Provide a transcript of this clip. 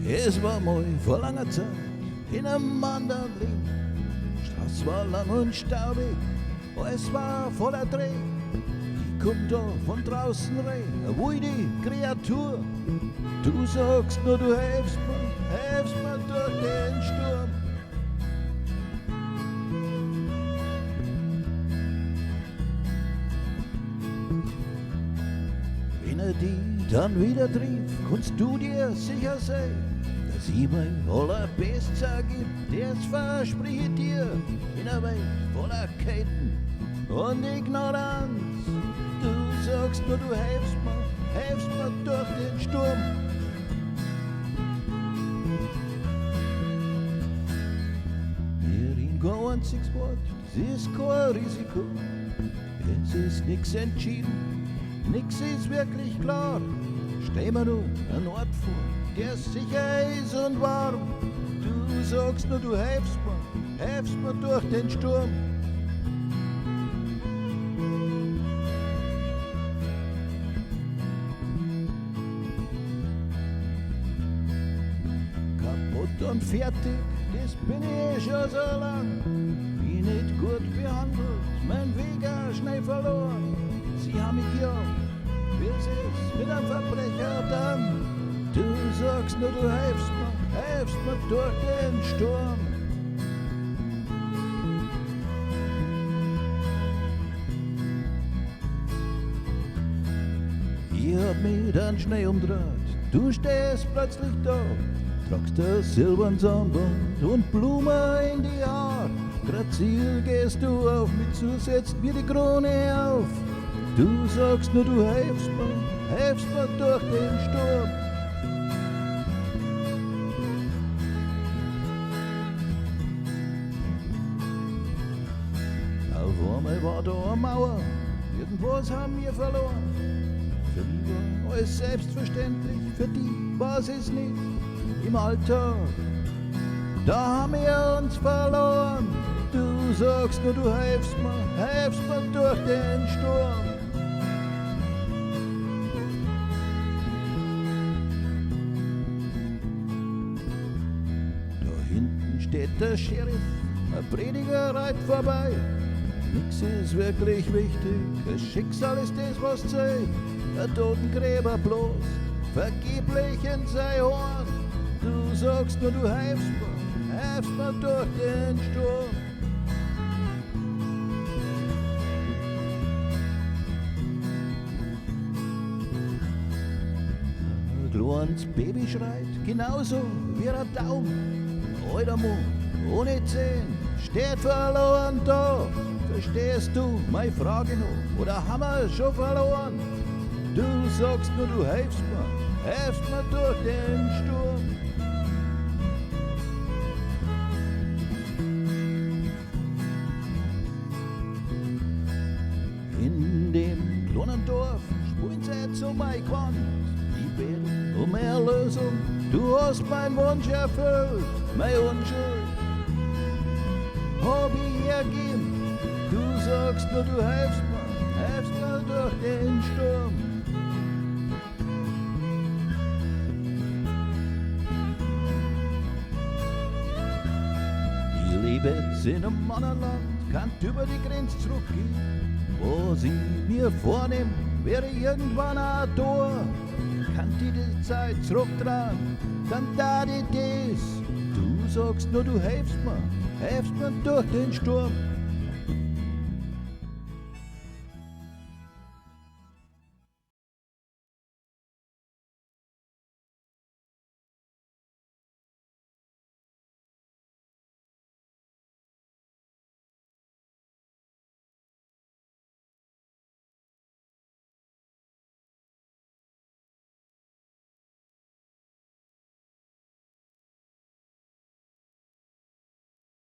Es war mal vor langer Zeit in einem anderen Leben. Die Straße war lang und staubig, es war voller Dreh. Ich komm da von draußen rein, wo die Kreatur. Du sagst nur, du helfst mir durch den Sturm. Wenn die dann wieder trief, kannst du dir sicher sein, dass ich mein allerbestes gib, das versprich ich dir, in einer Welt voller Ketten und Ignoranz. Du sagst nur, du helfst mir durch den Sturm. Wir reden kein einziges Wort, das ist kein Risiko, es ist nix entschieden. Nix ist wirklich klar, stell mir nur einen Ort vor, der sicher ist und warm. Du sagst nur, du helfst mir durch den Sturm. Kaputt und fertig, das bin ich schon so lang. Bin nicht gut behandelt, mein Weg auch schnell verloren. Sie haben mich gejagt, wie es ist mit einem Verbrecher dann. Du sagst nur, du helfst mir durch den Sturm. Ich hab mich dann schnell umdreht, du stehst plötzlich da, tragst ein silbernes Armband und Blumen in die Haare. Grazil gehst du auf mich zu, setzt mir die Krone auf. Du sagst nur, du helfst mir durch den Sturm. Auf einmal war da eine Mauer, irgendwas haben wir verloren. Für mich war alles selbstverständlich, für die war es nicht. Im Alltag, da haben wir uns verloren. Du sagst nur, du helfst mir durch den Sturm. Steht der Sheriff, ein Prediger reitet vorbei. Nix ist wirklich wichtig, das Schicksal ist das, was zählt. Der Totengräber bloß, vergeblich in sein Horn. Du sagst nur, du helfst mir durch den Sturm. Ein kleines Baby schreit, genauso wie ein Daumen. Alter Mann, ohne Zehen, steht verloren da. Verstehst du meine Frage noch, oder haben wir schon verloren? Du sagst nur, du helfst mir durch den Sturm. In dem kleinen Dorf spielen sie zu mein Quant. Ich bete um Erlösung, du hast meinen Wunsch erfüllt. Meine Unschuld hab ich ergeben. Du sagst nur, du helfst mir durch den Sturm. Ich lebe jetzt in einem anderen Land, kann über die Grenze zurückgehen. Wo sie mir vornehmen, wäre irgendwann ein Tor. Kann die Zeit zurücktragen, dann da die das. Du sagst nur, du helfst mir durch den Sturm.